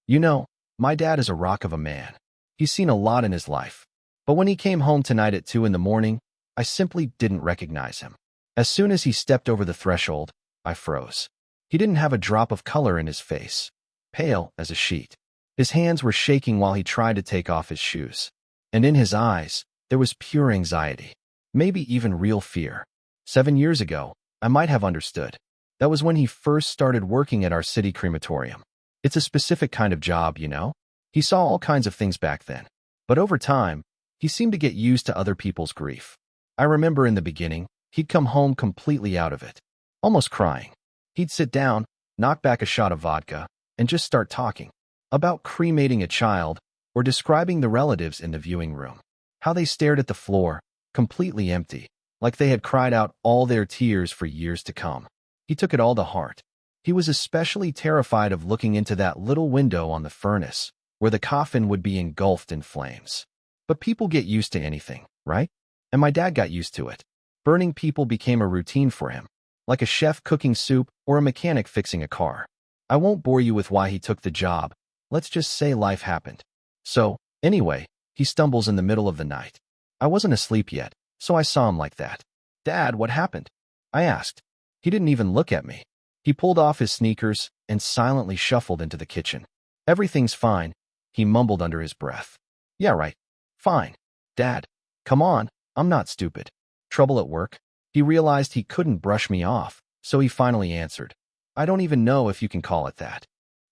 You know, my dad is a rock of a man. He's seen a lot in his life. But when he came home tonight at 2 in the morning, I simply didn't recognize him. As soon as he stepped over the threshold, I froze. He didn't have a drop of color in his face, pale as a sheet. His hands were shaking while he tried to take off his shoes. And in his eyes, there was pure anxiety, maybe even real fear. 7 years ago, I might have understood. That was when he first started working at our city crematorium. It's a specific kind of job, you know? He saw all kinds of things back then. But over time, he seemed to get used to other people's grief. I remember in the beginning, he'd come home completely out of it, almost crying. He'd sit down, knock back a shot of vodka, and just start talking about cremating a child or describing the relatives in the viewing room, how they stared at the floor, completely empty, like they had cried out all their tears for years to come. He took it all to heart. He was especially terrified of looking into that little window on the furnace, where the coffin would be engulfed in flames. But people get used to anything, right? And my dad got used to it. Burning people became a routine for him, like a chef cooking soup or a mechanic fixing a car. I won't bore you with why he took the job. Let's just say life happened. So, anyway, he stumbles in the middle of the night. I wasn't asleep yet, so I saw him like that. "Dad, what happened?" I asked. He didn't even look at me. He pulled off his sneakers and silently shuffled into the kitchen. "Everything's fine," he mumbled under his breath. "Yeah, right. Fine. Dad, come on, I'm not stupid. Trouble at work?" He realized he couldn't brush me off, so he finally answered. "I don't even know if you can call it that."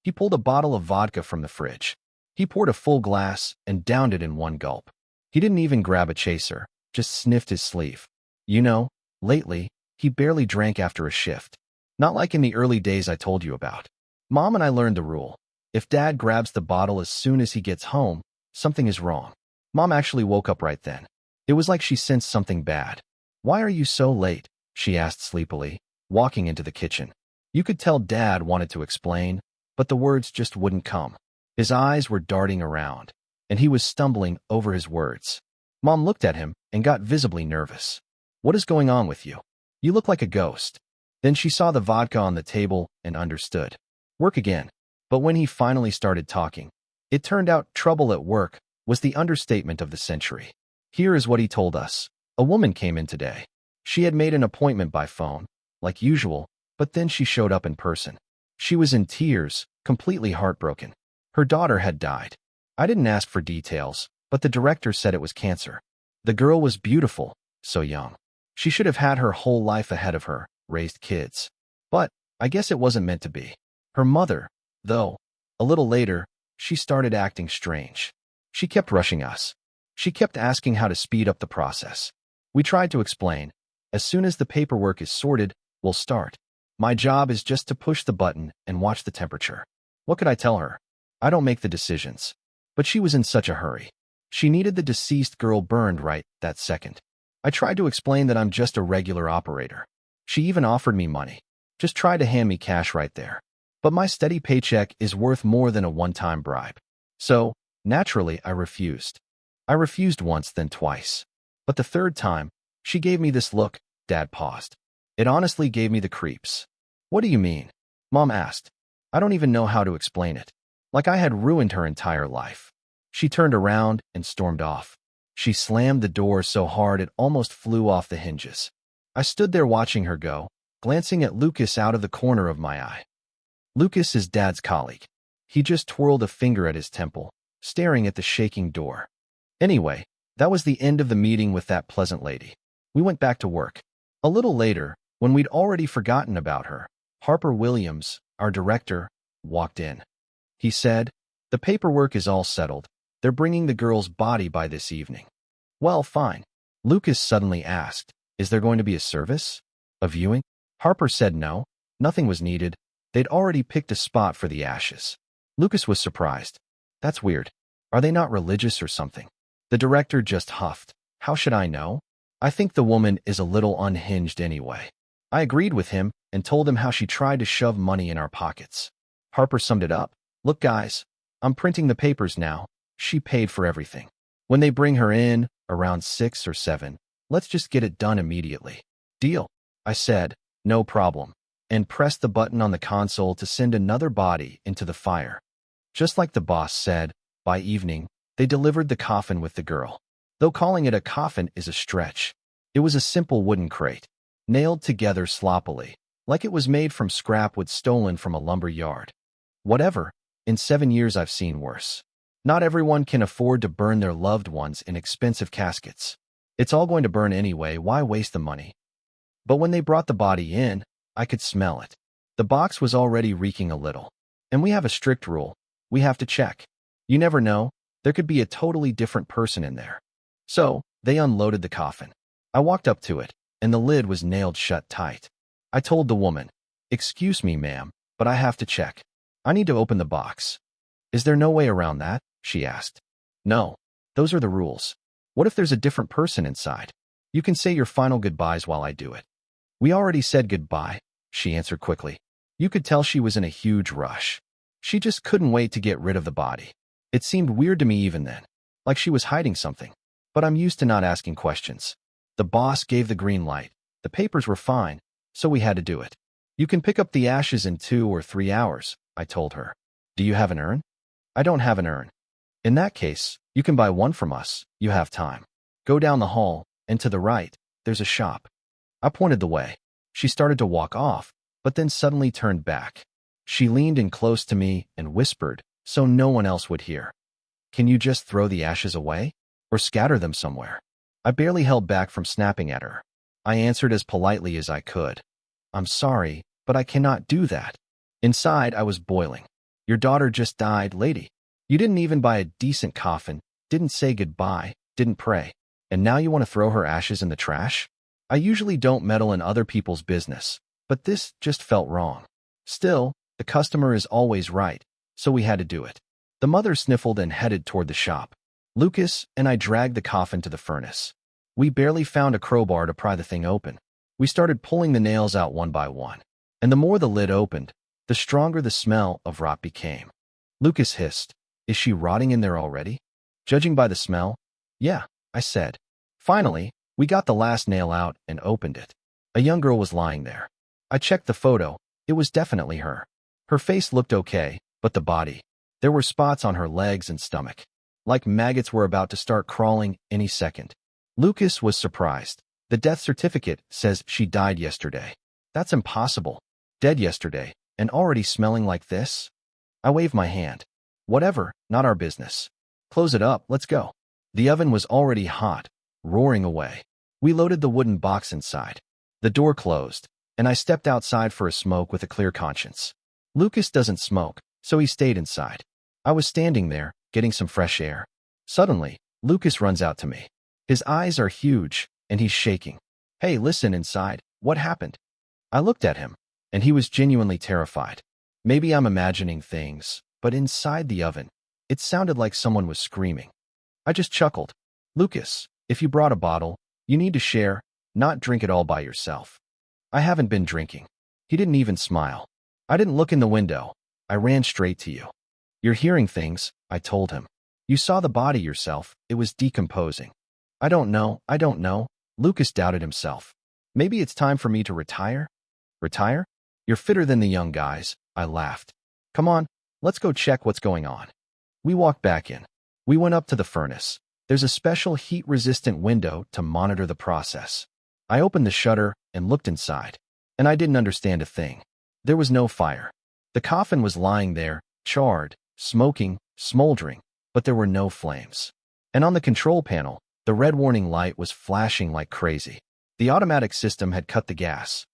He pulled a bottle of vodka from the fridge. He poured a full glass and downed it in one gulp. He didn't even grab a chaser, just sniffed his sleeve. You know, lately, he barely drank after a shift. Not like in the early days I told you about. Mom and I learned the rule. If Dad grabs the bottle as soon as he gets home, something is wrong. Mom actually woke up right then. It was like she sensed something bad. "Why are you so late?" she asked sleepily, walking into the kitchen. You could tell Dad wanted to explain, but the words just wouldn't come. His eyes were darting around, and he was stumbling over his words. Mom looked at him and got visibly nervous. "What is going on with you? You look like a ghost." Then she saw the vodka on the table and understood. Work again. But when he finally started talking, it turned out trouble at work was the understatement of the century. Here is what he told us. A woman came in today. She had made an appointment by phone, like usual, but then she showed up in person. She was in tears, completely heartbroken. Her daughter had died. I didn't ask for details, but the director said it was cancer. The girl was beautiful, so young. She should have had her whole life ahead of her, raised kids. But I guess it wasn't meant to be. Her mother, though, a little later, she started acting strange. She kept rushing us. She kept asking how to speed up the process. We tried to explain. As soon as the paperwork is sorted, we'll start. My job is just to push the button and watch the temperature. What could I tell her? I don't make the decisions. But she was in such a hurry. She needed the deceased girl burned right that second. I tried to explain that I'm just a regular operator. She even offered me money. Just try to hand me cash right there. But my steady paycheck is worth more than a one-time bribe. So, naturally, I refused. I refused once, then twice. But the third time, she gave me this look. Dad paused. It honestly gave me the creeps. "What do you mean?" Mom asked. I don't even know how to explain it. Like I had ruined her entire life. She turned around and stormed off. She slammed the door so hard it almost flew off the hinges. I stood there watching her go, glancing at Lucas out of the corner of my eye. Lucas is Dad's colleague. He just twirled a finger at his temple, staring at the shaking door. Anyway, that was the end of the meeting with that pleasant lady. We went back to work. A little later, when we'd already forgotten about her, Harper Williams, our director, walked in. He said, "The paperwork is all settled. They're bringing the girl's body by this evening." Well, fine. Lucas suddenly asked, "Is there going to be a service? A viewing?" Harper said no, nothing was needed. They'd already picked a spot for the ashes. Lucas was surprised. "That's weird. Are they not religious or something?" The director just huffed. "How should I know? I think the woman is a little unhinged anyway." I agreed with him and told him how she tried to shove money in our pockets. Harper summed it up. "Look, guys, I'm printing the papers now. She paid for everything. When they bring her in, around 6 or 7, let's just get it done immediately." "Deal," I said, "no problem," and pressed the button on the console to send another body into the fire. Just like the boss said, by evening, they delivered the coffin with the girl. Though calling it a coffin is a stretch. It was a simple wooden crate, nailed together sloppily, like it was made from scrap wood stolen from a lumber yard. Whatever, in 7 years I've seen worse. Not everyone can afford to burn their loved ones in expensive caskets. It's all going to burn anyway, why waste the money? But when they brought the body in, I could smell it. The box was already reeking a little. And we have a strict rule. We have to check. You never know, there could be a totally different person in there. So, they unloaded the coffin. I walked up to it, and the lid was nailed shut tight. I told the woman, "Excuse me, ma'am, but I have to check. I need to open the box." "Is there no way around that?" she asked. "No. Those are the rules. What if there's a different person inside? You can say your final goodbyes while I do it." "We already said goodbye," she answered quickly. You could tell she was in a huge rush. She just couldn't wait to get rid of the body. It seemed weird to me even then, like she was hiding something. But I'm used to not asking questions. The boss gave the green light. The papers were fine, so we had to do it. "You can pick up the ashes in 2 or 3 hours, I told her. "Do you have an urn?" "I don't have an urn." "In that case, you can buy one from us. You have time. Go down the hall, and to the right, there's a shop." I pointed the way. She started to walk off, but then suddenly turned back. She leaned in close to me and whispered, so no one else would hear, "Can you just throw the ashes away? Or scatter them somewhere?" I barely held back from snapping at her. I answered as politely as I could. "I'm sorry, but I cannot do that." Inside, I was boiling. "Your daughter just died, lady. You didn't even buy a decent coffin, didn't say goodbye, didn't pray, and now you want to throw her ashes in the trash?" I usually don't meddle in other people's business, but this just felt wrong. Still, the customer is always right, so we had to do it. The mother sniffled and headed toward the shop. Lucas and I dragged the coffin to the furnace. We barely found a crowbar to pry the thing open. We started pulling the nails out one by one, and the more the lid opened, the stronger the smell of rot became. Lucas hissed, "Is she rotting in there already?" "Judging by the smell, yeah," I said. Finally, we got the last nail out and opened it. A young girl was lying there. I checked the photo. It was definitely her. Her face looked okay, but the body. There were spots on her legs and stomach, like maggots were about to start crawling any second. Lucas was surprised. "The death certificate says she died yesterday." "That's impossible. Dead yesterday, and already smelling like this?" I waved my hand. "Whatever, not our business. Close it up, let's go." The oven was already hot, roaring away. We loaded the wooden box inside. The door closed, and I stepped outside for a smoke with a clear conscience. Lucas doesn't smoke, so he stayed inside. I was standing there, getting some fresh air. Suddenly, Lucas runs out to me. His eyes are huge, and he's shaking. "Hey, listen inside, what happened?" I looked at him, and he was genuinely terrified. Maybe I'm imagining things, but inside the oven, it sounded like someone was screaming. I just chuckled. "Lucas, if you brought a bottle, you need to share, not drink it all by yourself." "I haven't been drinking." He didn't even smile. "I didn't look in the window. I ran straight to you." "You're hearing things," I told him. "You saw the body yourself. It was decomposing." I don't know. Lucas doubted himself. "Maybe it's time for me to retire?" "Retire? You're fitter than the young guys," I laughed. "Come on, let's go check what's going on." We walked back in. We went up to the furnace. There's a special heat-resistant window to monitor the process. I opened the shutter and looked inside, and I didn't understand a thing. There was no fire. The coffin was lying there, charred, smoking, smoldering, but there were no flames. And on the control panel, the red warning light was flashing like crazy. The automatic system had cut the gas.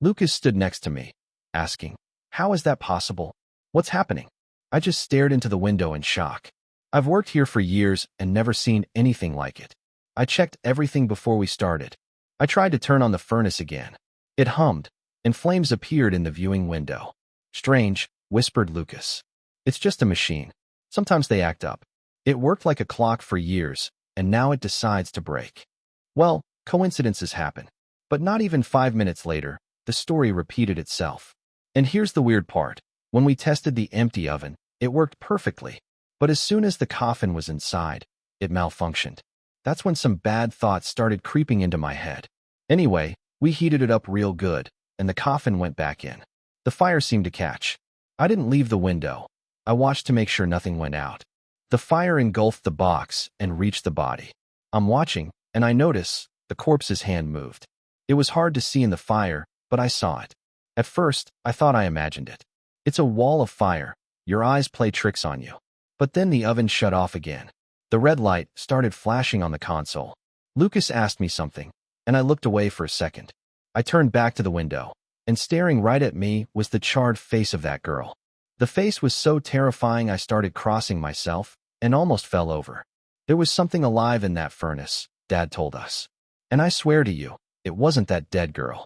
Lucas stood next to me, asking, "How is that possible? What's happening?" I just stared into the window in shock. I've worked here for years and never seen anything like it. I checked everything before we started. I tried to turn on the furnace again. It hummed, and flames appeared in the viewing window. "Strange," whispered Lucas. "It's just a machine. Sometimes they act up. It worked like a clock for years, and now it decides to break." Well, coincidences happen. But not even 5 minutes later, the story repeated itself. And here's the weird part. When we tested the empty oven, it worked perfectly. But as soon as the coffin was inside, it malfunctioned. That's when some bad thoughts started creeping into my head. Anyway, we heated it up real good, and the coffin went back in. The fire seemed to catch. I didn't leave the window. I watched to make sure nothing went out. The fire engulfed the box and reached the body. I'm watching, and I notice the corpse's hand moved. It was hard to see in the fire, but I saw it. At first, I thought I imagined it. It's a wall of fire. Your eyes play tricks on you. But then the oven shut off again. The red light started flashing on the console. Lucas asked me something, and I looked away for a second. I turned back to the window, and staring right at me was the charred face of that girl. The face was so terrifying I started crossing myself and almost fell over. There was something alive in that furnace, Dad told us. And I swear to you, it wasn't that dead girl.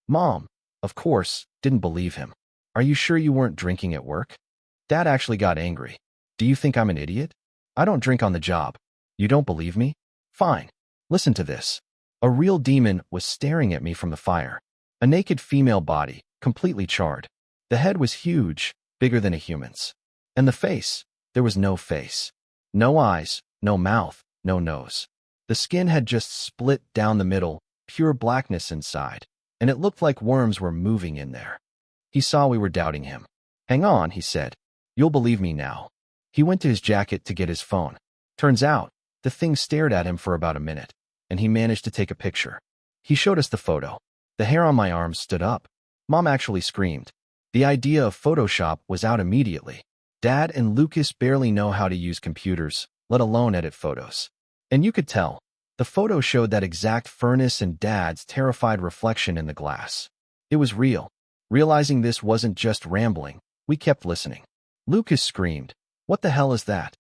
Mom, of course, didn't believe him. Are you sure you weren't drinking at work? Dad actually got angry. Do you think I'm an idiot? I don't drink on the job. You don't believe me? Fine. Listen to this. A real demon was staring at me from the fire. A naked female body, completely charred. The head was huge, bigger than a human's. And the face, there was no face. No eyes, no mouth, no nose. The skin had just split down the middle, pure blackness inside, and it looked like worms were moving in there. He saw we were doubting him. Hang on, he said. You'll believe me now. He went to his jacket to get his phone. Turns out, the thing stared at him for about a minute, and he managed to take a picture. He showed us the photo. The hair on my arms stood up. Mom actually screamed. The idea of Photoshop was out immediately. Dad and Lucas barely know how to use computers, let alone edit photos. And you could tell. The photo showed that exact furnace and Dad's terrified reflection in the glass. It was real. Realizing this wasn't just rambling, we kept listening. Lucas screamed, "What the hell is that?"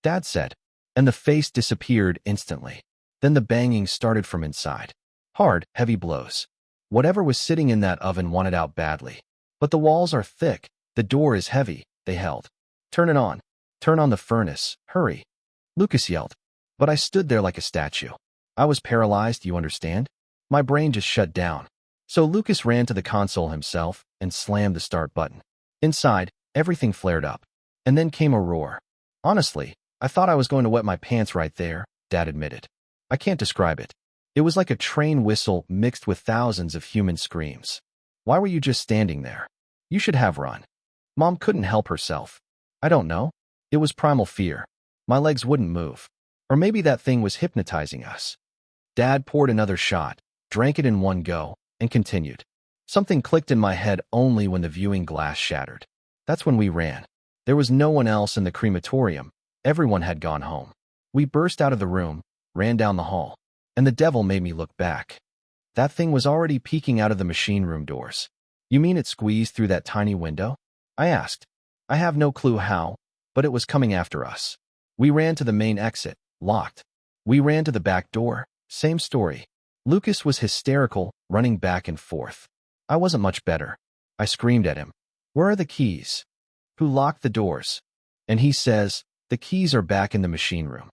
Dad said, and the face disappeared instantly. Then the banging started from inside. Hard, heavy blows. Whatever was sitting in that oven wanted out badly. But the walls are thick, the door is heavy, they held. Turn it on. Turn on the furnace, hurry. Lucas yelled. But I stood there like a statue. I was paralyzed, you understand? My brain just shut down. So Lucas ran to the console himself and slammed the start button. Inside, everything flared up. And then came a roar. Honestly, I thought I was going to wet my pants right there, Dad admitted. I can't describe it. It was like a train whistle mixed with thousands of human screams. Why were you just standing there? You should have run. Mom couldn't help herself. I don't know. It was primal fear. My legs wouldn't move. Or maybe that thing was hypnotizing us. Dad poured another shot, drank it in one go, and continued. Something clicked in my head only when the viewing glass shattered. That's when we ran. There was no one else in the crematorium. Everyone had gone home. We burst out of the room, ran down the hall, and the devil made me look back. That thing was already peeking out of the machine room doors. You mean it squeezed through that tiny window? I asked. I have no clue how, but it was coming after us. We ran to the main exit, locked. We ran to the back door, same story. Lucas was hysterical, running back and forth. I wasn't much better. I screamed at him. Where are the keys? Who locked the doors? And he says, the keys are back in the machine room.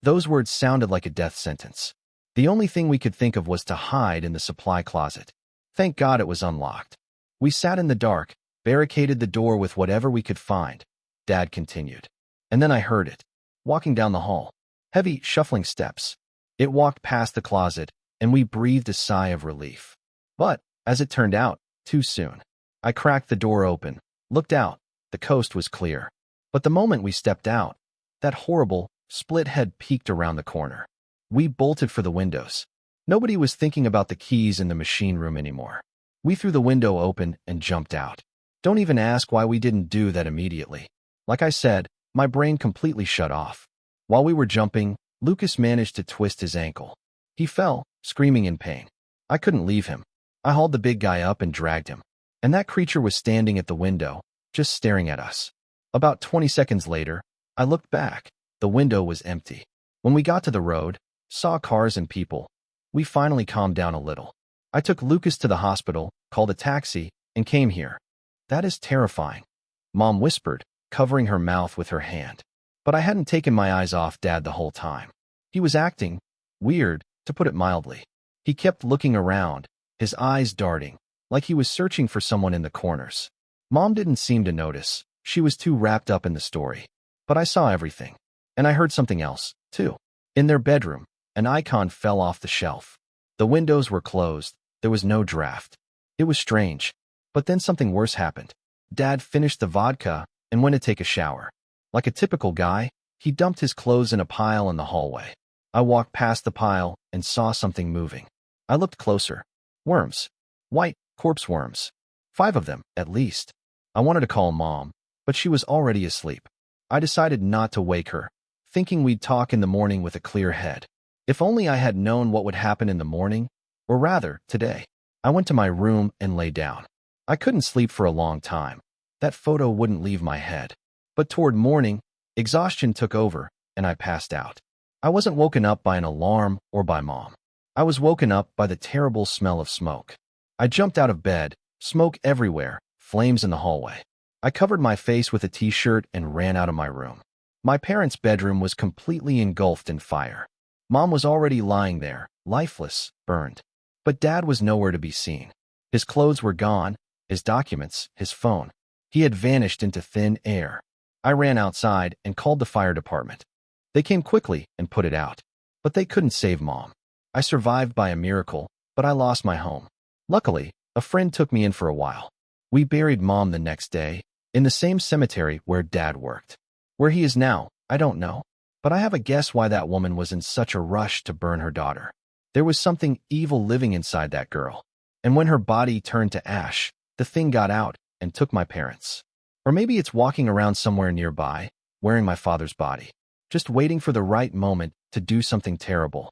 Those words sounded like a death sentence. The only thing we could think of was to hide in the supply closet. Thank God it was unlocked. We sat in the dark, barricaded the door with whatever we could find. Dad continued. And then I heard it. Walking down the hall. Heavy, shuffling steps. It walked past the closet, and we breathed a sigh of relief. But, as it turned out, too soon. I cracked the door open, looked out. The coast was clear. But the moment we stepped out, that horrible, split head peeked around the corner. We bolted for the windows. Nobody was thinking about the keys in the machine room anymore. We threw the window open and jumped out. Don't even ask why we didn't do that immediately. Like I said, my brain completely shut off. While we were jumping, Lucas managed to twist his ankle. He fell, screaming in pain. I couldn't leave him. I hauled the big guy up and dragged him. And that creature was standing at the window, just staring at us. About 20 seconds later, I looked back. The window was empty. When we got to the road, saw cars and people, we finally calmed down a little. I took Lucas to the hospital, called a taxi, and came here. That is terrifying, Mom whispered, covering her mouth with her hand. But I hadn't taken my eyes off Dad the whole time. He was acting weird, to put it mildly. He kept looking around, his eyes darting, like he was searching for someone in the corners. Mom didn't seem to notice. She was too wrapped up in the story. But I saw everything. And I heard something else, too. In their bedroom, an icon fell off the shelf. The windows were closed. There was no draft. It was strange. But then something worse happened. Dad finished the vodka, and went to take a shower. Like a typical guy, he dumped his clothes in a pile in the hallway. I walked past the pile and saw something moving. I looked closer. Worms. White, corpse worms. 5 of them, at least. I wanted to call Mom, but she was already asleep. I decided not to wake her, thinking we'd talk in the morning with a clear head. If only I had known what would happen in the morning, or rather, today. I went to my room and lay down. I couldn't sleep for a long time. That photo wouldn't leave my head. But toward morning, exhaustion took over, and I passed out. I wasn't woken up by an alarm or by Mom. I was woken up by the terrible smell of smoke. I jumped out of bed, smoke everywhere, flames in the hallway. I covered my face with a t-shirt and ran out of my room. My parents' bedroom was completely engulfed in fire. Mom was already lying there, lifeless, burned. But Dad was nowhere to be seen. His clothes were gone, his documents, his phone. He had vanished into thin air. I ran outside and called the fire department. They came quickly and put it out. But they couldn't save Mom. I survived by a miracle, but I lost my home. Luckily, a friend took me in for a while. We buried Mom the next day, in the same cemetery where Dad worked. Where he is now, I don't know. But I have a guess why that woman was in such a rush to burn her daughter. There was something evil living inside that girl. And when her body turned to ash, the thing got out and took my parents. Or maybe it's walking around somewhere nearby, wearing my father's body, just waiting for the right moment to do something terrible.